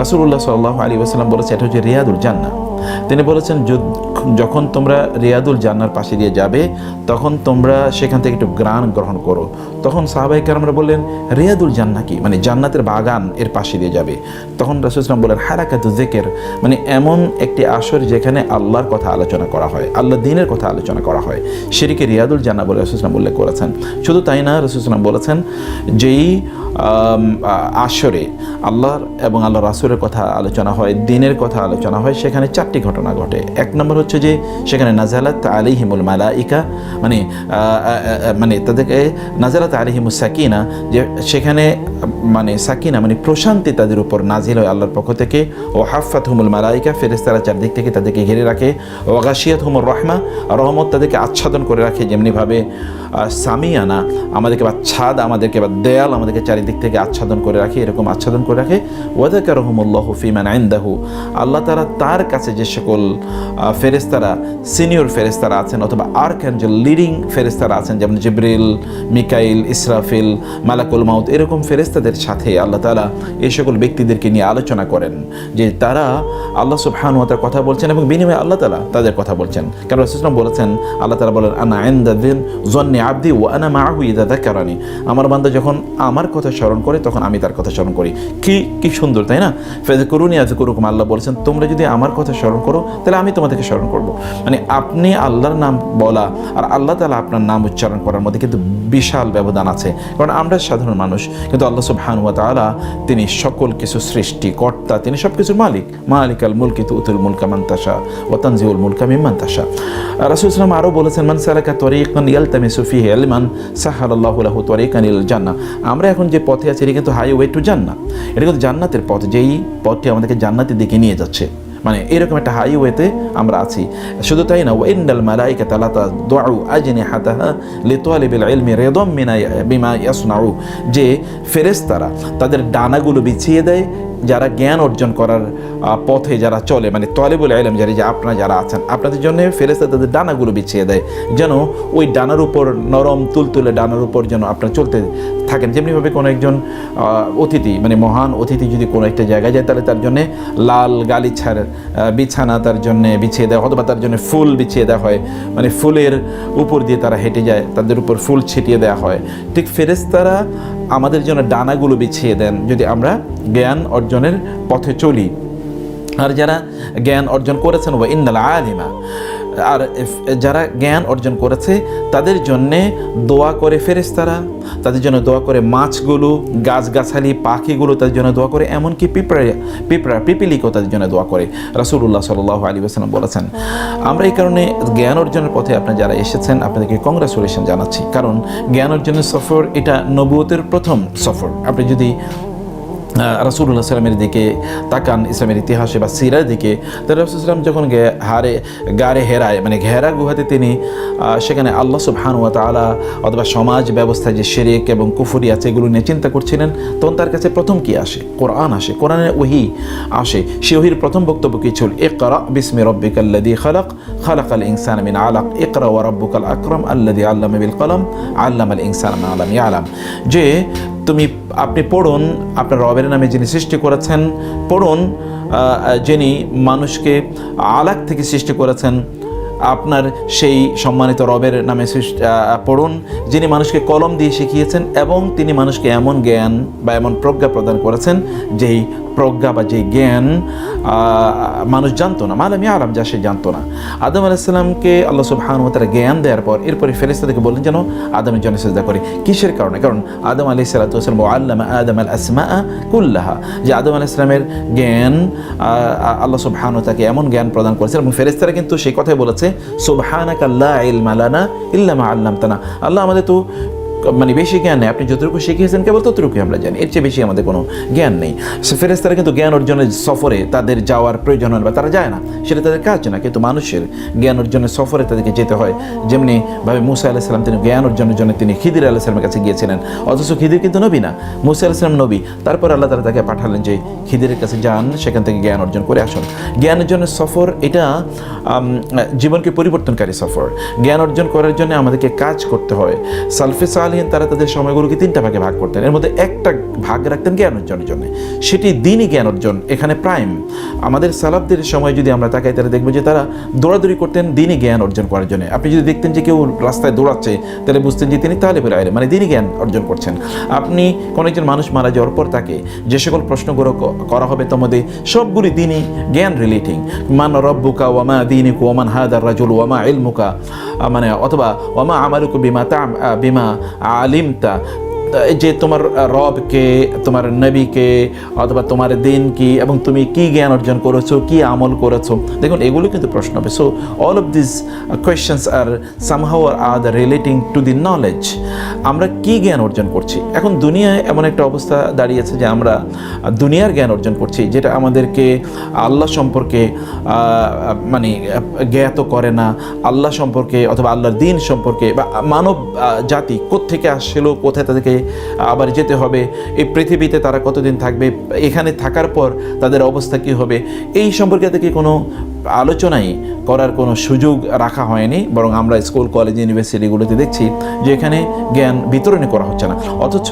রাসূলুল্লাহ সাল্লাল্লাহু আলাইহি ওয়াসাল্লাম বলেছে এটা হচ্ছে রিয়াদুল জান্নাহ। তিনি বলেছেন যখন তোমরা রিয়াদুল জান্নার পাশে দিয়ে যাবে তখন তোমরা সেখান থেকে একটু গ্রাণ গ্রহণ করো। তখন সাহাবায়ে কেরামরা বললেন রিয়াদুল জান্নাহ কি, মানে জান্নাতের বাগান এর পাশে দিয়ে যাবে। তখন রাসূল সাল্লাল্লাহু আলাইহি ওয়াসাল্লাম বললেন হারাকাতু যিকর, মানে এমন একটি আসর যেখানে আল্লাহর কথা আলোচনা করা হয়, আল্লাহ দ্বীনের কথা আলোচনা করা হয়, সেটিকে রিয়াদুল জান্নাহ বলে রাসূল সাল্লাল্লাহু আলাইহি ওয়াসাল্লাম উল্লেখ করেছেন। শুধু তাই না, রাসূল সাল্লাল্লাহু আলাইহি ওয়াসাল্লাম বলেছেন যেই আসরে আল্লাহর এবং আল্লাহ রাসূলের কথা আলোচনা হয়, দ্বীনের কথা আলোচনা হয়, সেখানে চারটি ঘটনা ঘটে। এক নম্বর হচ্ছে যে সেখানে নাজালাত আলাইহিমুল মালাইকা, মানে তাদেরকে নাজালাত আলাইহিমুস সাকিনা, যে সেখানে মানে সাকিনা মানে প্রশান্তি তাদের উপর নাজিল হয় আল্লাহর পক্ষ থেকে। ও হাফাতহুমুল মালাইকা, ফেরেশতারা চারদিক থেকে তাদেরকে ঘিরে রাখে। ও গাশিয়াতহুমুর রাহমা, রহমত তাদেরকে আচ্ছাদন করে রাখে, যেমনিভাবে সামিয়ানা আমাদেরকে বা ছাদ আমাদেরকে বা দেয়াল আমাদেরকে চারিদিক থেকে আচ্ছাদন করে রাখে, এরকম আচ্ছাদন করে রাখে। ওয়াযাকারহুমুল্লাহু ফীমান ইনদাহু, আল্লাহ তাআলা তার কাছে যে সকল ফেরেশতারা সিনিয়র ফেরেশতারা আছেন অথবা আর্কঅ্যাঞ্জেল লিডিং ফেরেশতারা আছেন, যেমন জিবরিল, মিকাইল, ইসরাফিল, মালাকুল মাউত, এরকম ফেরেশতাদের সাথে আল্লাহ তাআলা এই সকল ব্যক্তিদেরকে নিয়ে আলোচনা করেন যে তারা আল্লাহ সুবহানাহু ওয়া তাআলার কথা বলছেন এবং বিনিময়ে আল্লাহ তাআলা তাদের কথা বলছেন। কারণ রাসূল সাল্লাল্লাহু আলাইহি ওয়াসাল্লাম বলেছেন, আল্লাহ তাআলা বলেন আনা ইনদা যন্নি আবদি ওয়া আনা মাআহু ইযা যাকারানি, আমার বান্দা যখন আমার কথা স্মরণ করে তখন আমি তার কথা স্মরণ করি। কি সুন্দর, তাই না? ফাযকুরুনি আযকুরুকুম, আল্লাহ বলেছেন তোমরা যদি আমার কথা স্মরণ করো তাহলে আমি তোমাদেরকে স্মরণ করব। মানে আপনি আল্লাহর নাম বলা আর আল্লাহ তাআলা আপনার নাম উচ্চারণ করার মধ্যে কিন্তু বিশাল ব্যবধান আছে। কারণ আমরা সাধারণ মানুষ, কিন্তু আল্লাহ সুবহানাহু ওয়া তাআলা তিনি সকল কিছু সৃষ্টিকর্তা, তিনি সব কিছুর মালিক। মালিকাল মুলকি তুতুল মুলকা মান তাশা ওয়া তানজিউল মুলকা মিম্মান তাশা। রাসূল সাল্লাল্লাহু আলাইহি ওয়াসাল্লাম আরও বলেছেন মান সালাকা তরিকান ইয়ালতামিসু ফীহি ইলমান সাহালাল্লাহু লাহু তরিকান ইলাল জান্নাহ। আমরা এখন যে পথে আছি এটা কিন্তু হাইওয়ে টু জান্নাহ, এটা কিন্তু জান্নাতের পথ, যেই পথটি আমাদেরকে জান্নাতের দিকে নিয়ে যাচ্ছে। মানে এরকম একটা হাইওয়েতে আমরা আছি। শুধু তাই না, ওয়া ইন্নাল মালাইকাতা লা তাদউ আজনিহাতাহা লিতালিবিল ইলমি রিদাম বিমা ইয়াসনাউ, যে ফেরেশতারা তাদের ডানাগুলো বিছিয়ে দেয় যারা জ্ঞান অর্জন করার পথে যারা চলে, মানে তলেবুল ইলম যে আপনারা যারা আছেন, আপনাদের জন্য ফেরেশতা তাদের ডানাগুলো বিছিয়ে দেয় যেন ওই ডানার উপর, নরম তুলতুলে ডানার উপর যেন আপনারা চলতে থাকেন। যেমনিভাবে কোনো একজন অতিথি, মানে মহান অতিথি যদি কোনো একটা জায়গায় যায় তাহলে তার জন্য লাল গালিছার বিছানা তার জন্য বিছিয়ে দেওয়া, অথবা তার জন্য ফুল বিছিয়ে দেওয়া হয়, মানে ফুলের উপর দিয়ে তারা হেঁটে যায়, তাদের উপর ফুল ছিটিয়ে দেওয়া হয়। ঠিক ফেরেশতারা আমাদের জন্য ডানাগুলো বিছিয়ে দেন যদি আমরা জ্ঞান অর্জনের পথে চলি। আর যারা জ্ঞান অর্জন করেছেন ওয়া ইন্নাল আলিমা, আর যারা জ্ঞান অর্জন করেছে তাদের জন্যে দোয়া করে ফেরেশতারা, তাদের জন্য দোয়া করে মাছগুলো, গাছগাছালি, পাখিগুলো তাদের জন্য দোয়া করে, এমনকি পিপিলিকও তাদের জন্য দোয়া করে। রাসূলুল্লাহ সাল্লাল্লাহু আলাইহি ওয়াসাল্লাম বলেছেন। আমরা এই কারণে জ্ঞান অর্জনের পথে আপনারা যারা এসেছেন আপনাদেরকে কংগ্রাচুলেশন জানাচ্ছি, কারণ জ্ঞান অর্জনের সফর এটা নবুয়তের প্রথম সফর। আপনি যদি রাসূলুল্লাহ সাল্লামের দিকে তাকান, ইসলামের ইতিহাসে বা সিরার দিকে, তাহলে রাসূল সাল্লাম যখন গারে হেরায়, মানে ঘেরা গুহাতে তিনি সেখানে আল্লাহ সুবহানাহু ওয়া তাআলা অথবা সমাজ ব্যবস্থায় যে শিরক এবং কুফরি আছে এগুলো নিয়ে চিন্তা করছিলেন, তখন তার কাছে প্রথম কি আসে? কোরআন আসে, কোরআনের ওহী আসে। সেই ওহীর প্রথম বক্তব্য কি ছিল? ইকরা বিসমি রাব্বিকাল্লাযী খালাক, খালাকাল ইনসানা মিন আলাক, ইকরা ওয়া রাব্বুকাল আকরাম আল্লাযী আল্লামা বিল কলম, আল্লামাল ইনসানা মা লাম ইয়ালাম, যে আপনি পড়ুন আপনার রবের নামে যিনি সৃষ্টি করেছেন, পড়ুন যিনি মানুষকে আলাক থেকে সৃষ্টি করেছেন, আপনার সেই সম্মানিত রবের নামে পড়ুন যিনি মানুষকে কলম দিয়ে শিখিয়েছেন এবং তিনি মানুষকে এমন জ্ঞান বা এমন প্রজ্ঞা প্রদান করেছেন যেই প্রজ্ঞা বা যেই জ্ঞান মানুষ জানতো না, মালাম ইয়ালাম, যা সে জানতো না। আদম আলাইহিস সালামকে আল্লাহ সুবহানাহু ওয়া তাআলা জ্ঞান দেওয়ার পর এরপরে ফেরেশতাদেরকে বললেন যেন আদমের জন্য সিজদা করে। কিসের কারণে? কারণ আদম আলাইহিস সালাতু ওয়াস সালাম আল্লামা আদম আল আসমাআ কুল্লাহা, যে আদম আলাইহিস সালামের জ্ঞান আল্লাহ সুবহানাহু ওয়া তাআলা এমন জ্ঞান প্রদান করেছেন এবং ফেরেশতারা কিন্তু সেই কথাই বলেছে সুবহানাকা লা ইলমা লানা ইল্লা মা আল্লামতানা, আল্লাহ আমাদের তো মানে বেশি জ্ঞান নেই, আপনি যতটুকু শিখিয়েছেন কেবল ততটুকুই আমরা জানি, এর চেয়ে বেশি আমাদের কোনো জ্ঞান নেই। ফেরেশতারা কিন্তু জ্ঞান অর্জনের সফরে তাদের যাওয়ার প্রয়োজন হয় বা তারা যায় না, সেটা তাদের কাজ না, কিন্তু মানুষের জ্ঞান অর্জনের সফরে তাদেরকে যেতে হয়। যেমনি ভাবে মুসা আলাইহিস সালাম তিনি জ্ঞান অর্জনের জন্য তিনি খিদির আলাইহিস সালামের কাছে গিয়েছিলেন, অথচ খিদির কিন্তু নবী না, মুসা আলাইহিস সালাম নবী। তারপর আল্লাহ তাআলা তাকে পাঠালেন যে খিদিরের কাছে যান, সেখান থেকে জ্ঞান অর্জন করে আসুন। জ্ঞান অর্জনের সফর এটা জীবনকে পরিবর্তনকারী সফর। জ্ঞান অর্জন করার জন্য আমাদেরকে কাজ করতে হয়। সালফে সালেহীন সালেহিন তারা তাদের সময়গুলোকে 3টা ভাগে ভাগ করতেন, এর মধ্যে একটা ভাগ রাখতেন জ্ঞান অর্জনের জন্য, সেটি দিনই জ্ঞান অর্জন এখানে প্রাইম। আমাদের সালাফদের সময় যদি আমরা তাকাই তাহলে দেখবো যে তারা দৌড়াদৌড়ি করতেন দিনই জ্ঞান অর্জন করার জন্য। আপনি যদি দেখতেন যে কেউ রাস্তায় দৌড়াচ্ছে তাহলে বুঝতেন যে তিনি তালেবুল ইলম, মানে দিনই জ্ঞান অর্জন করছেন। আপনি কোনো একজন মানুষ মারা যাওয়ার পর তাকে যে সকল প্রশ্নগুলো করা হবে তার মধ্যে সবগুলি দিনই জ্ঞান রিলেটিং। মান রব্বুকা ওয়ামা দীনুকা ওয়ামান হাদার রাজুল ওয়ামা ইলমুকা, মানে অথবা ওয়ামা আমালুকা বিমা আলিমতা, যে তোমার রবকে, তোমার নবীকে, অথবা তোমার দিন কি, এবং তুমি কি জ্ঞান অর্জন করেছো, কি আমল করেছো। দেখুন এগুলো কিন্তু প্রশ্ন হবে। So all of this questions are somehow are the relating to the knowledge. আমরা কি জ্ঞান অর্জন করছি? এখন দুনিয়ায় এমন একটা অবস্থা দাঁড়িয়েছে যে আমরা দুনিয়ার জ্ঞান অর্জন করছি, যেটা আমাদেরকে আল্লাহ সম্পর্কে মানে জ্ঞাত করে না, আল্লাহ সম্পর্কে অথবা আল্লাহর দিন সম্পর্কে, বা মানব জাতি কোত্থেকে আসছিল, কোথায় তাদেরকে আবার যেতে হবে, এই পৃথিবীতে তারা কতদিন থাকবে, এখানে থাকার পর তাদের অবস্থা কী হবে, এই সম্পর্কে থেকে কোনো আলোচনাই করার কোনো সুযোগ রাখা হয়নি। বরং আমরা স্কুল, কলেজ, ইউনিভার্সিটিগুলোতে দেখছি যে এখানে জ্ঞান বিতরণই করা হচ্ছে না। অথচ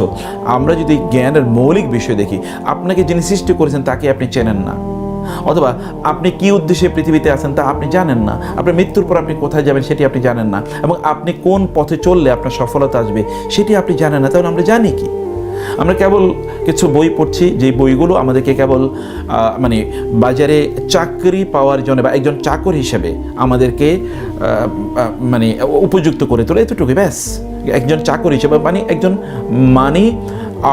আমরা যদি জ্ঞানের মৌলিক বিষয় দেখি, আপনাকে যিনি সৃষ্টি করেছেন তাকে আপনি চেনেন না, অথবা আপনি কি উদ্দেশ্যে পৃথিবীতে আছেন তা আপনি জানেন না, আপনার মৃত্যুর পর আপনি কোথায় যাবেন সেটি আপনি জানেন না, এবং আপনি কোন পথে চললে আপনার সফলতা আসবে সেটি আপনি জানেন না। তাহলে আমরা জানি কি? আমরা কেবল কিছু বই পড়ছি, যেই বইগুলো আমাদেরকে কেবল মানে বাজারে চাকরি পাওয়ার জন্য বা একজন চাকর হিসেবে আমাদেরকে মানে উপযুক্ত করে তোলে, এতটুকুই ব্যাস। একজন চাকর হিসেবে মানে একজন মানি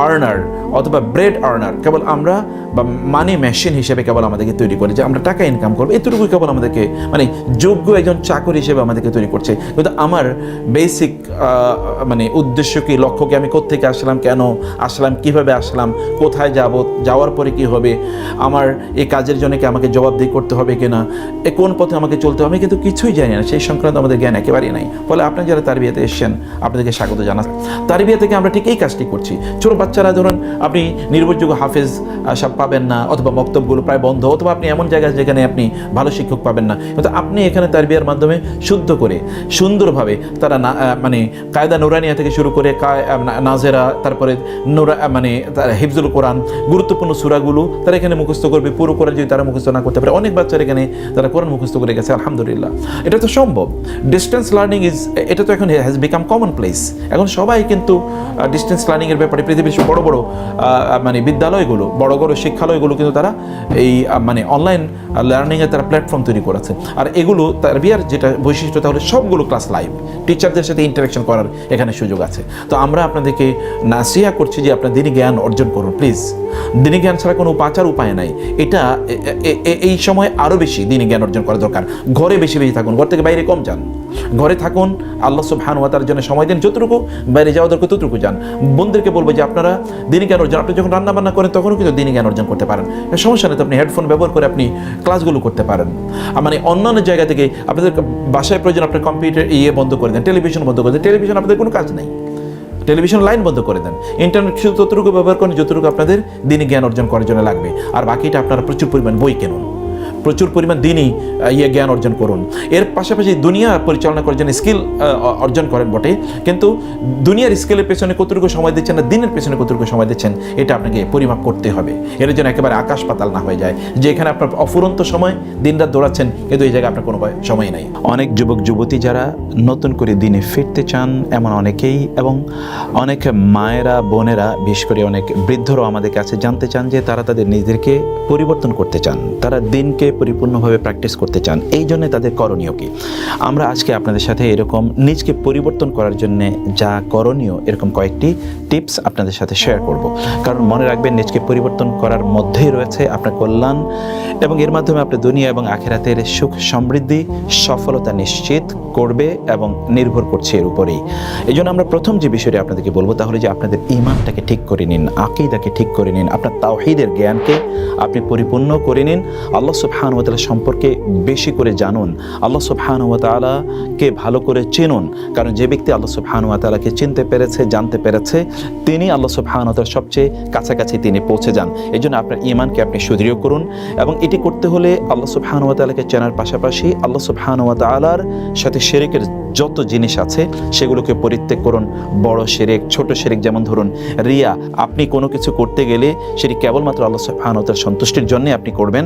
আর্নার অথবা ব্রেড আর্নার, কেবল আমরা বা মানি মেশিন হিসেবে কেবল আমাদেরকে তৈরি করে যে আমরা টাকা ইনকাম করবো, এতটুকুই কেবল আমাদেরকে মানে যোগ্য একজন চাকর হিসেবে আমাদেরকে তৈরি করছে। কিন্তু আমার বেসিক মানে উদ্দেশ্য কি, লক্ষ্য কি, আমি কোত্থেকে আসলাম, কেন আসলাম, কিভাবে আসলাম, কোথায় যাব, যাওয়ার পরে কি হবে, আমার এই কাজের জন্য কি আমাকে জবাবদিহি করতে হবে কিনা, কোন পথে আমাকে চলতে হবে, আমি কিন্তু কিছুই জানি না। সেই সংক্রান্ত আমাদের জ্ঞান একেবারেই নাই। ফলে আপনারা যারা তারবিয়াতে এসেছেন আপনাদেরকে স্বাগত জানাচ্ছি। তারবিয়া থেকে আমরা ঠিক এই কাজটি করছি। ছোট বাচ্চারা ধরুন আপনি নির্ভরযোগ্য হাফেজ সব পাবেন না, অথবা বক্তব্যগুলো প্রায় বন্ধ, অথবা আপনি এমন জায়গায় যেখানে আপনি ভালো শিক্ষক পাবেন না, কিন্তু আপনি এখানে তারবিয়ার মাধ্যমে শুদ্ধ করে সুন্দরভাবে তারা মানে কায়দা নুরানিয়া থেকে শুরু করে নাজেরা, তারপরে মানে হিফজুল কোরআন, গুরুত্বপূর্ণ সূরাগুলো তারা এখানে মুখস্থ করবে। পুরো কোরআন যদি তারা মুখস্থ না করতে পারে, অনেক বাচ্চারা এখানে তারা কোরআন মুখস্থ করে গেছে, আলহামদুলিল্লাহ। এটা তো সম্ভব। ডিস্টেন্স লার্নিং এটা তো এখন হ্যাজ বিকাম কমন প্লেস। এখন সবাই কিন্তু ডিস্টেন্স লার্নিংয়ের ব্যাপারে পৃথিবীর বড় বড় মানে বিদ্যালয়গুলো, বড় বড় শিক্ষালয়গুলো কিন্তু তারা এই মানে অনলাইন লার্নিংয়ের তারা প্ল্যাটফর্ম তৈরি করেছে। আর এগুলো তারবিয়ার যেটা বৈশিষ্ট্য, তাহলে সবগুলো ক্লাস লাইভ, টিচারদের সাথে ইন্টারাকশন করার এখানে সুযোগ আছে। তো আমরা আপনাদেরকে নাসিহা করছি যে আপনার দিনী জ্ঞান অর্জন করুন প্লিজ। দিনী জ্ঞান ছাড়া কোনো উপায় নাই। এটা এই সময় আরও বেশি দিনী জ্ঞান অর্জন করা দরকার। ঘরে বেশি থাকুন, ঘর থেকে বাইরে কম যান। ঘরে থাকুন, আল্লাহ সুবহানাহু ওয়া তাআলার জন্য সময় দিন, যতটুকু বাইরে যাওয়া দরকার ততটুকু যান। বোনদেরকে বলবো যে আপনারা দিনী জ্ঞান অর্জন, আপনি যখন রান্না বান্না করেন তখনও কিন্তু দিনী জ্ঞান অর্জন করতে পারেন, সমস্যা নেই। তো আপনি হেডফোন ব্যবহার করে আপনি ক্লাসগুলো করতে পারেন। মানে অন্যান্য জায়গা থেকে আপনাদের বাসায় প্রয়োজন আপনার কম্পিউটার বন্ধ করে দেন, টেলিভিশন বন্ধ করে দেন। টেলিভিশন আপনাদের কোনো কাজ নেই, টেলিভিশন লাইন বন্ধ করে দেন। ইন্টারনেট শুধু ততটুকু ব্যবহার করেন যতটুকু আপনাদের দিনী জ্ঞান অর্জন করার জন্য লাগবে। আর বাকিটা আপনারা প্রচুর পরিমাণ বই কিনুন, প্রচুর পরিমাণ দিনই জ্ঞান অর্জন করুন। এর পাশাপাশি দুনিয়া পরিচালনা করার জন্য স্কিল অর্জন করেন বটে, কিন্তু দুনিয়ার স্কিলের পেছনে কতটুকু সময় দিচ্ছেন না দিনের পেছনে কতটুকু সময় দিচ্ছেন, এটা আপনাকে পরিমাপ করতে হবে। এর জন্য একেবারে আকাশ পাতাল না হয়ে যায় যে এখানে আপনার অফুরন্ত সময় দিনরাত দৌড়াচ্ছেন, কিন্তু এই জায়গায় আপনার কোনো সময় নেই। অনেক যুবক যুবতী যারা নতুন করে দিনে ফিরতে চান, এমন অনেকেই, এবং অনেক মায়েরা, বোনেরা, বিশেষ করে অনেক বৃদ্ধরাও আমাদের কাছে জানতে চান যে তারা তাদের নিজেদেরকে পরিবর্তন করতে চান, তারা দিনকে পরিপূর্ণভাবে প্র্যাকটিস করতে চান। এই জন্য তাদের করণীয় কি? আমরা আজকে আপনাদের সাথে এরকম নিজকে পরিবর্তন করার জন্য যা করণীয় এরকম কয়েকটি টিপস আপনাদের সাথে শেয়ার করব। কারণ মনে রাখবেন, নিজকে পরিবর্তন করার মধ্যেই রয়েছে আপনার কল্যাণ, এবং এর মাধ্যমে আপনার দুনিয়া এবং আখিরাতের সুখ সমৃদ্ধি সফলতা নিশ্চিত করবে এবং নির্ভর করছে এর উপরেই। এই জন্য আমরা প্রথম যে বিষয়টি আপনাদেরকে বলবো তা হলো যে আপনাদের ঈমানটাকে ঠিক করে নিন, আকীদাকে ঠিক করে নিন, আপনার তাওহীদের জ্ঞানকে আপনি পরিপূর্ণ করে নিন। আল্লাহ সুবহানাহু ওয়া তাআলা সম্পর্কে বেশি করে জানুন, আল্লাহ সুবহানাহু ওয়া তাআলাকে ভালো করে চিনুন। কারণ যে ব্যক্তি আল্লাহ সুবহানাহু ওয়া তাআলাকে চিনতে পেরেছে, জানতে পেরেছে, তিনি আল্লাহ সুবহানাহু ওয়া তাআলার সবচেয়ে কাছাকাছি তিনি পৌঁছে যান। এই জন্য আপনার ঈমানকে আপনি সুদৃঢ় করুন, এবং এটি করতে হলে আল্লাহ সুবহানাহু ওয়া তাআলাকে চেনার পাশাপাশি আল্লাহ সুবহানাহু ওয়া তাআলার সাথে শিরকের যত জিনিস আছে সেগুলোকে পরিত্যাগ করুন। বড় শিরক, ছোট শিরক, যেমন ধরুন রিয়া, আপনি কোনো কিছু করতে গেলে সেটি কেবলমাত্র আল্লাহ সুবহানাহু ওয়া তাআলার সন্তুষ্টির জন্যই আপনি করবেন।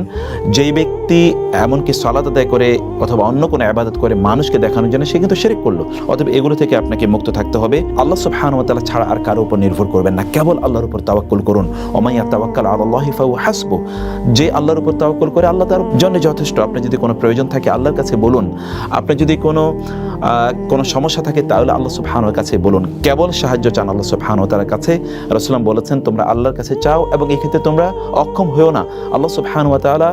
যেই ব্যক্তি এমনকি সালাত আদায় করে অথবা অন্য কোনো ইবাদত করে মানুষকে দেখানোর জন্য, সে কিন্তু শিরক করলো। অতএব এগুলো থেকে আপনাকে মুক্ত থাকতে হবে। আল্লাহ সুবহানাহু ওয়া তাআলা ছাড়া আর কারো উপর নির্ভর করবেন না, কেবল আল্লাহর উপর তাওয়াক্কুল করুন। ওমান ইয়াতাওয়াক্কাল আলাল্লাহি ফাহুয়া হাসবুহ, যে আল্লাহর উপর তাওয়াক্কুল করে আল্লাহ তার জন্য যথেষ্ট। আপনার যদি কোনো প্রয়োজন থাকে আল্লাহর কাছে বলুন, আপনার যদি কোনো সমস্যা থাকে তাহলে আল্লাহ সুবহানাহু ওয়া তাআলার কাছে বলুন, কেবল সাহায্য চান আল্লাহ সুবহানাহু ওয়া তাআলার কাছে। রাসূলুল্লাহ বলেছেন, তোমরা আল্লাহর কাছে চাও এবং এই ক্ষেত্রে তোমরা অক্ষম হয়েও না। আল্লাহ সুবহানাহু ওয়া তাআলা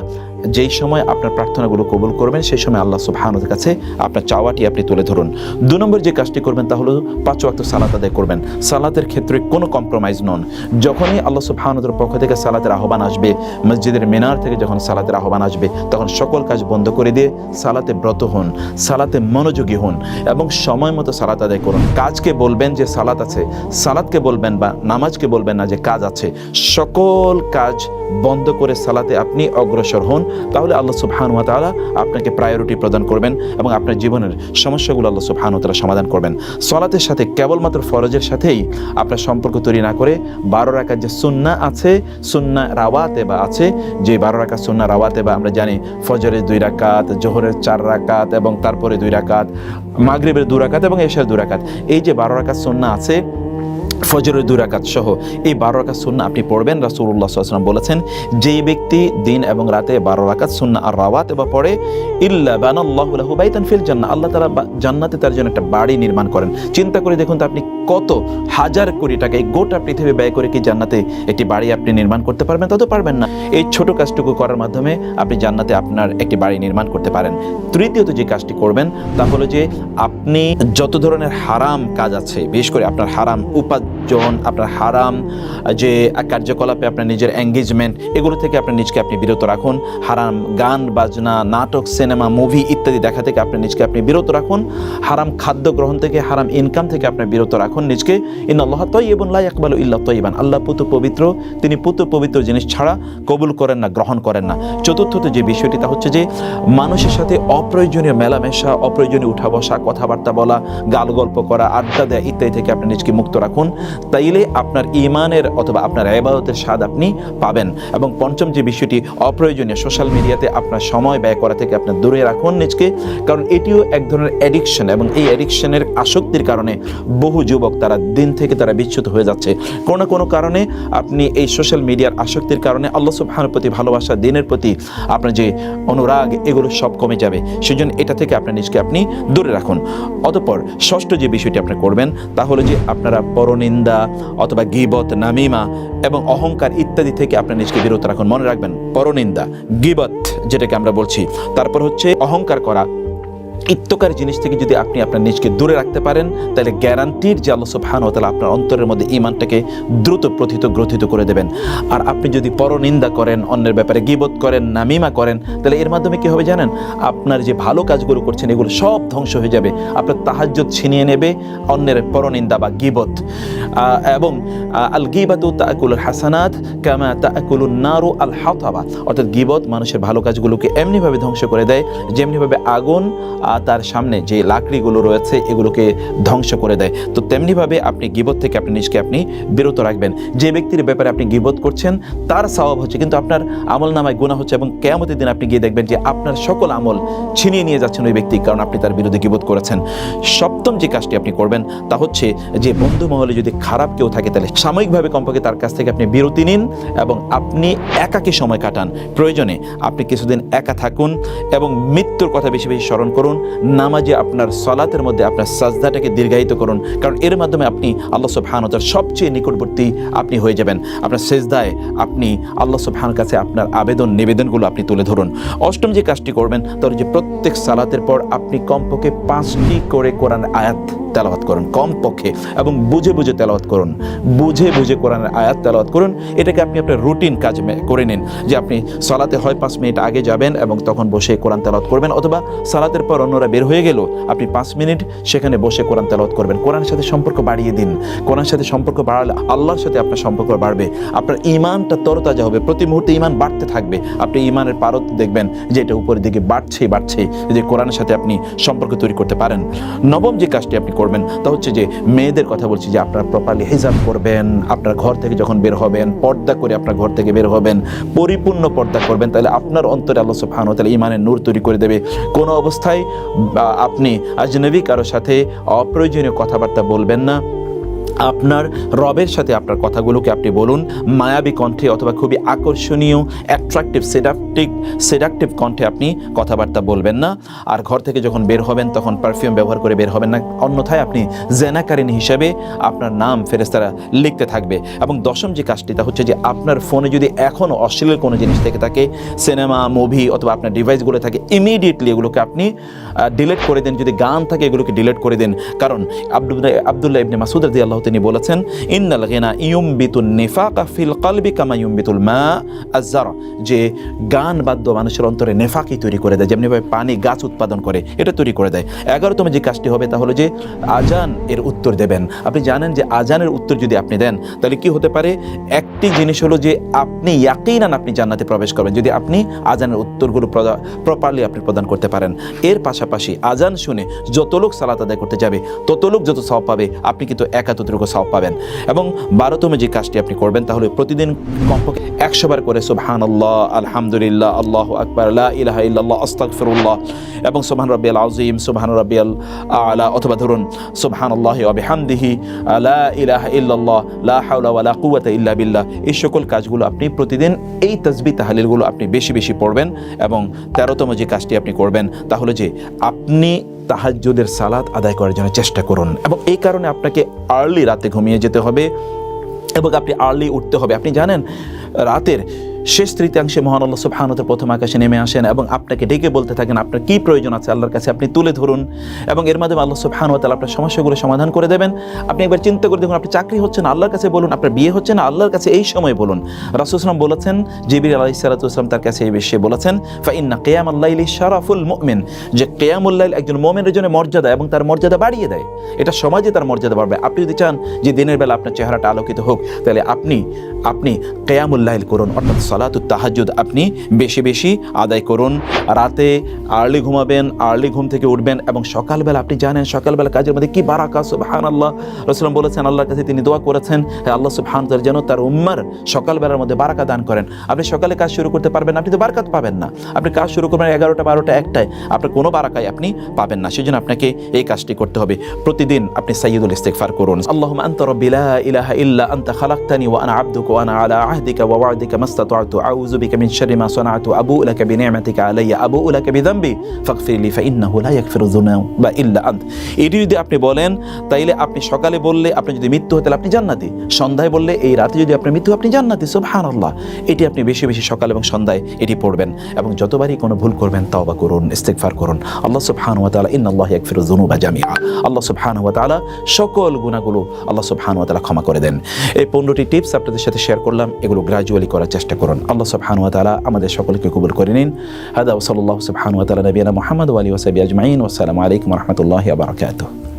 যেই সময় আপনার প্রার্থনাগুলো কবুল করবেন, সেই সময় আল্লাহ সুবহানাহু ওয়া তাআলার কাছে আপনার চাওয়াটি আপনি তুলে ধরুন। 2 নম্বর যে কাজটি করবেন তা হলো 5 ওয়াক্ত সালাত আদায় করবেন। সালাতের ক্ষেত্রে কোনো কম্প্রোমাইজ নন। যখনই আল্লাহ সুবহানাহু ওয়া তাআলার পক্ষ থেকে সালাতের আহ্বান আসবে, মসজিদের মিনার থেকে যখন সালাতের আহ্বান আসবে, তখন সকল কাজ বন্ধ করে দিয়ে সালাতে ব্রত হন, সালাতে মনোযোগী হন এবং সময় মতো সালাত আদায় করুন। কাজকে বলবেন যে সালাত আছে, সালাতকে বলবেন বা নামাজকে বলবেন না যে কাজ আছে। সকল কাজ বন্ধ করে সালাতে আপনি অগ্রসর হন, তাহলে আল্লাহ সুবহানাহু ওয়া তাআলা আপনাকে প্রায়োরিটি প্রদান করবেন এবং আপনার জীবনের সমস্যাগুলো আল্লাহ সুবহানাহু ওয়া তাআলা সমাধান করবেন। সালাতের সাথে কেবলমাত্র ফরজের সাথেই আপনার সম্পর্ক তৈরি না করে 12 রাকাত যে সুন্নাহ আছে, সুন্নাহ রাওয়াতেবা আছে, যে 12 রাকাত সুন্নাহ রাওয়াতেবা আমরা জানি, ফজরের 2 রাকাত, জোহরের 4 রাকাত এবং তারপরে 2 রাকাত, মাগরিবের 2 রাকাত এবং এশার 2 রাকাত, এই যে 12 রাকাত সুন্নাহ আছে ফজরের 2 রাকাত সহ, এই 12 রাকাত সুন্নাহ আপনি পড়বেন। রাসূলুল্লাহ সাল্লাল্লাহু আলাইহি ওয়াসাল্লাম বলেছেন, যেই ব্যক্তি দিন এবং রাতে 12 রাকাত সুন্নাহ আর রাওয়াতেবা পড়ে, ইল্লা বানাল্লাহু লাহু বাইতান ফিল জান্নাহ, আল্লাহ তাআলা জান্নাতে তার জন্য একটা বাড়ি নির্মাণ করেন। চিন্তা করে দেখুন তো, আপনি কত হাজার কোটি টাকা এই গোটা পৃথিবী ব্যয় করে কি জান্নাতে একটি বাড়ি আপনি নির্মাণ করতে পারবেন? তা তো পারবেন না। এই ছোট কাজটুকু করার মাধ্যমে আপনি জান্নাতে আপনার একটি বাড়ি নির্মাণ করতে পারেন। তৃতীয়ত যে কাজটি করবেন তা হলো যে আপনি যত ধরনের হারাম কাজ আছে, বিশেষ করে আপনার হারাম উপার্জন, আপনার হারাম যে কার্যকলাপে আপনার নিজের এঙ্গেজমেন্ট, এগুলো থেকে আপনার নিজকে আপনি বিরত রাখুন। হারাম গান বাজনা, নাটক, সিনেমা, মুভি ইত্যাদি দেখা থেকে আপনার নিজকে আপনি বিরত রাখুন। হারাম খাদ্য গ্রহণ থেকে, হারাম ইনকাম থেকে আপনি বিরত রাখুন নিজকে। ইন্নাল্লাহা তাইয়্যিবুন লা ইয়াকবালু ইল্লা তাইয়্যিবান, আল্লাহ পুত পবিত্র, তিনি পুত পবিত্র জিনিস ছাড়া কবুল করেন না, গ্রহণ করেন না। চতুর্থত যে বিষয়টি তা হচ্ছে যে মানুষের সাথে অপ্রয়োজনীয় মেলামেশা, অপ্রয়োজনীয় উঠা বসা, কথাবার্তা বলা, গাল গল্প করা, আড্ডা দেয়া ইত্যাদি থেকে আপনি নিজকে মুক্ত রাখুন। তাইলে আপনার ঈমানের অথবা আপনার ইবাদতের স্বাদ আপনি পাবেন। এবং পঞ্চম যে বিষয়টি, অপ্রয়োজনীয় সোশ্যাল মিডিয়াতে আপনার সময় ব্যয় করা থেকে আপনি দূরে রাখুন নিজকে, কারণ এটিও এক ধরনের অ্যাডিকশন এবং এই অ্যাডিকশনের আসক্তির কারণে বহু যুবক তারা দিন থেকে তারা বিচ্যুত হয়ে যাচ্ছে। কোনো না কোনো কারণে আপনি এই সোশ্যাল মিডিয়ার আসক্তির কারণে আল্লাহ সুবহানাহু প্রতি ভালোবাসা, দিনের প্রতি আপনার যে অনুরাগ, এগুলো সব কমে যাবে। সেজন্য এটা থেকে আপনার নিজকে আপনি দূরে রাখুন। অতঃপর ষষ্ঠ যে বিষয়টি আপনি করবেন তা হলো যে আপনারা পরনিন্দা অথবা গীবত, নামিমা এবং অহংকার ইত্যাদি থেকে আপনার নিজকে বিরত রাখুন। মনে রাখবেন, পরনিন্দা, গীবত যেটাকে আমরা বলছি, তারপর হচ্ছে অহংকার করা ইত্যকার জিনিস থেকে যদি আপনি আপনার নিজকে দূরে রাখতে পারেন, তাহলে গ্যারান্টির যে আল্লাহ সুবহানাহু ওয়া তাআলা আপনার অন্তরের মধ্যে ঈমানটাকে দ্রুত গ্রথিত করে দেবেন। আর আপনি যদি পরনিন্দা করেন, অন্যের ব্যাপারে গীবত করেন, নামিমা করেন, তাহলে এর মাধ্যমে কি হবে জানেন? আপনার যে ভালো কাজগুলো করছেন এগুলো সব ধ্বংস হয়ে যাবে। আপনার তাহাজ্জুদ ছিনিয়ে নেবে অন্যের পরনিন্দা বা গীবত। এবং আল গীবাতু তাআকুলুল হাসানাত কামা তাআকুলুন নারু আল হাতাবা, অর্থাৎ গীবত মানুষের ভালো কাজগুলোকে এমনিভাবে ধ্বংস করে দেয় যেমনিভাবে আগুন তার সামনে যে লাকড়িগুলো রয়েছে এগুলোকে ধ্বংস করে দেয়। তো তেমনিভাবে আপনি গীবত থেকে আপনি নিজকে আপনি বিরত রাখবেন। যে ব্যক্তির ব্যাপারে আপনি গীবত করছেন তার সওয়াব হচ্ছে, কিন্তু আপনার আমল নামায় গুনাহ হচ্ছে, এবং কিয়ামতের দিন আপনি গিয়ে দেখবেন যে আপনার সকল আমল ছিনিয়ে নিয়ে যাচ্ছেন ওই ব্যক্তি, কারণ আপনি তার বিরুদ্ধে গীবত করেছেন। সপ্তম যে কাজটি আপনি করবেন তা হচ্ছে যে বন্ধু মহলে যদি খারাপ কেউ থাকে তাহলে সাময়িকভাবে কমপক্ষে তার কাছ থেকে আপনি বিরতি নিন এবং আপনি একাকী সময় কাটান। প্রয়োজনে আপনি কিছুদিন একা থাকুন এবং মৃত্যুর কথা বেশি বেশি স্মরণ করুন। নামাজে আপনার সালাতের মধ্যে আপনার সাজদাটাকে দীর্ঘায়িত করুন, কারণ এর মাধ্যমে আপনি আল্লাহ সুবহানাহু ওয়া তাআলার সবচেয়ে নিকটবর্তী আপনি হয়ে যাবেন। আপনার সিজদায় আপনি আল্লাহ সুবহানাহু ওয়া তাআলার কাছে আপনার নিবেদনগুলো আপনি তুলে ধরুন। অষ্টম যে কাজটি করবেন তাহলে যে প্রত্যেক সালাতের পর আপনি কমপক্ষে 5টি করে কোরআন আয়াত তেলাওয়াত করুন কমপক্ষে, এবং বুঝে বুঝে তেলাওয়াত করুন, বুঝে বুঝে কোরআনের আয়াত তেলাওয়াত করুন। এটাকে আপনি আপনার রুটিন কাজ করে নিন, যে আপনি সালাতে হয় 5 মিনিট আগে যাবেন এবং তখন বসে কোরআন তেলাওয়াত করবেন, অথবা সালাতের পর অন্যরা বের হয়ে গেল আপনি 5 মিনিট সেখানে বসে কোরআন তেলাওয়াত করবেন। কোরআনের সাথে সম্পর্ক বাড়িয়ে দিন। কোরআনের সাথে সম্পর্ক বাড়ালে আল্লাহর সাথে আপনার সম্পর্ক বাড়বে, আপনার ঈমানটা তরতাজা হবে, প্রতি মুহূর্তে ঈমান বাড়তে থাকবে। আপনি ঈমানের পারদ দেখবেন যে এটা উপরের দিকে বাড়ছেই বাড়ছেই, যে কোরআনের সাথে আপনি সম্পর্ক তৈরি করতে পারেন। নবম যে কাজটি আপনি করবেন তা হচ্ছে যে মেয়েদের কথা বলছি, যে আপনারা প্রপারলি হিজাব করবেন, আপনার ঘর থেকে যখন বের হবেন পর্দা করে আপনার ঘর থেকে বের হবেন, পরিপূর্ণ পর্দা করবেন, তাহলে আপনার অন্তরে আল্লাহ সুবহানাহু ওয়া তাআলা ঈমানের নূর তৈরি করে দেবে। কোনো অবস্থায় আপনি আজনবী কারোর সাথে অপ্রয়োজনীয় কথাবার্তা বলবেন না। আপনার রবের সাথে আপনার কথাগুলোকে আপনি বলুন মায়াবী কণ্ঠে, অথবা খুবই আকর্ষণীয় অ্যাট্রাকটিভ সেডাকটিভ কণ্ঠে আপনি কথাবার্তা বলবেন না। আর ঘর থেকে যখন বের হবেন তখন পারফিউম ব্যবহার করে বের হবেন না, অন্যথায় আপনি জেনাকারিনী হিসাবে আপনার নাম ফেরেশতারা লিখতে থাকবে। এবং দশম যে কাজটি তা হচ্ছে যে আপনার ফোনে যদি এখনও অশ্লীল কোনো জিনিস থেকে থাকে, সিনেমা, মুভি অথবা আপনার ডিভাইসগুলো থাকে, ইমিডিয়েটলি এগুলোকে আপনি ডিলিট করে দেন। যদি গান থাকে এগুলোকে ডিলিট করে দেন, কারণ আব্দুল্লাহ ইবনে মাসউদ রাদিয়াল্লাহু তিনি বলেছেন ইন্নাল গিনা ইউমবিতুন নিফাকা ফিল কলবি কামা ইউমবিতুল মা আয-যারা, যে গান বাদ্য মানুষের অন্তরে নেফাকি তৈরি করে দেয়, যেমনিভাবে পানি গাছ উৎপাদন করে এটা তৈরি করে দেয়। 11তম যে কাজটি হবে তা হলো যে আজান এর উত্তর দেবেন। আপনি জানেন যে আজানের উত্তর যদি আপনি দেন তাহলে কি হতে পারে, একটি জিনিস হলো যে আপনি ইয়াকিনান আপনি জান্নাতে প্রবেশ করবেন, যদি আপনি আজানের উত্তরগুলো প্রপারলি আপনি প্রদান করতে পারেন। এর পাশাপাশি আজান শুনে যত লোক সালাত আদায় করতে যাবে তত লোক যত সওয়াব পাবে, আপনি কিন্তু একাততটুকু সওয়াব পাবেন। এবং 12তম যে কাজটি আপনি করবেন তাহলে প্রতিদিন কমপক্ষে 100 বার করে সুবহানাল্লাহ, আলহামদুলিল্লাহ, আল্লাহু আকবার, লা ইলাহা ইল্লাল্লাহ, আস্তাগফিরুল্লাহ, এবং সুবহান রাব্বিয়াল আযীম, সুবহান রাব্বিয়াল আ'লা, অথবা ধরুন সুবহানাল্লাহি ওয়া বিহামদিহি, লা ইলাহা ইল্লাল্লাহ, লা হাওলা ওয়া লা কুওয়াতা ইল্লা বিল্লাহ। এই সকল কাজগুলো আপনি প্রতিদিন এই তাসবিহ তাহলিলগুলো আপনি বেশি বেশি পড়বেন। এবং 13তম যে কাজটি আপনি করবেন তাহলে যে আপনি তাহাজ্জুদের সালাত আদায় করার জন্য চেষ্টা করুন। এবং এই কারণে আপনাকে আর্লি রাতে ঘুমিয়ে যেতে হবে এবং আপনি আর্লি উঠতে হবে। আপনি জানেন রাতের শেষ তৃতীয়াংশে মহান আল্লাহ সুবহানাহু ওয়া তাআলা প্রথম আকাশে নেমে আসেন এবং আপনাকে ডেকে বলতে থাকেন আপনার কী প্রয়োজন আছে আল্লাহর কাছে আপনি তুলে ধরুন, এবং এর মাধ্যমে আল্লাহ সুবহানাহু ওয়া তাআলা আপনার সমস্যাগুলো সমাধান করে দেবেন। আপনি একবার চিন্তা করে দেখুন, আপনার চাকরি হচ্ছে না আল্লাহর কাছে বলুন, আপনার বিয়ে হচ্ছে না আল্লাহর কাছে এই সময় বলুন। রাসূল সাল্লাল্লাহু আলাইহি ওয়াসাল্লাম বলেছেন, জিবরিল আলাইহিস সালাতু ওয়াস সালাম তার কাছে এই বিষয়ে বলেছেন, ফা ইন্না কিয়ামাল লাইলি শারাফুল মুমিন, যে কিয়ামুল লাইল একজন মুমিনের জন্য মর্যাদা এবং তার মর্যাদা বাড়িয়ে দেয়, এটা সমাজে তার মর্যাদা বাড়বে। আপনি যদি চান যে দিনের বেলা আপনার চেহারাটা আলোকিত হোক তাহলে আপনি কিয়ামুল লাইল করুন, অর্থাৎ সালাতুত তাহাজ্জুদ আপনি বেশি বেশি আদায় করুন। রাতে আর্লি ঘুমাবেন, আর্লি ঘুম থেকে উঠবেন, এবং সকালবেলা আপনি জানেন সকালবেলা কাজের মধ্যে কি বারাকা, সুবহানাল্লাহ। রাসূল বলেছেন, আল্লাহর কাছে তিনি দোয়া করেছেন, হে আল্লাহ সুবহানাহু ওয়া তাআলা যেন তার উম্মার সকালবেলার মধ্যে বারাকা দান করেন। আপনি সকালে কাজ শুরু করতে পারবেন, আপনি তো বারাকাত পাবেন না। আপনি কাজ শুরু করবেন 11টা 12টা 1টায়, আপনার কোনো বারাকাই আপনি পাবেন না। সেজন্য আপনাকে এই কাজটি করতে হবে। প্রতিদিন আপনি সাইয়্যিদুল ইস্তিগফার করুন, আল্লাহুম্মা আনতা রাব্বি লা ইলাহা ইল্লা আনতা খালাকতানি ওয়া আনা আবদুকা ওয়া আনা আলা আহদিকা ওয়া ওয়া'দিকা মাসতাতa'তু আউযু বিকা মিন শাররি মা সানা'তু আবু'ু লাকা বিনি'মাতিকা আলাইয়া আবু'ু লাকা বিযামবি ফাগফিরলি ফাইন্নাহু লা ইয়াগফিরু যুনুবা ইল্লা আন্ত। এটি যদি আপনি বলেন তাইলে আপনি সকালে বললে আপনি যদি মৃত্যু হয় তাহলে আপনি জান্নাতি, সন্ধ্যায় বললে এই রাতে যদি আপনার মৃত্যু আপনি জান্নাতি, সুবহানাল্লাহ। এটি আপনি বেশি বেশি সকাল এবং সন্ধ্যায় এটি পড়বেন, এবং যতবারই কোনো ভুল করবেন তাওবা করুন, ইস্তিগফার করুন। আল্লাহ সুবহানাহু ওয়া তাআলা ইন্নাল্লাহা ইয়াগফিরু যুনুবা জামিআ, আল্লাহ সুবহানাহু ওয়া তাআলা সকল গুনাহগুলো আল্লাহ সুবহানাহু ওয়া তাআলা ক্ষমা করে দেন। এই 15টি টিপস আপনাদের সাথে শেয়ার করলাম, এগুলো গ্র্যাজুয়ালি করার চেষ্টা করুন। আল্লাহ সুবহানাহু ওয়া তাআলা আমাদের সকলকে কবুল করে নিন। হাদা ওয়া সাল্লাল্লাহু সুবহানাহু ওয়া তাআলা নবিয়ানা মুহাম্মদ ওয়া আলিহি ওয়া সাহবিহি আজমাইন। ওয়া আসসালামু আলাইকুম ওয়া রাহমাতুল্লাহি ওয়া বারাকাতুহু।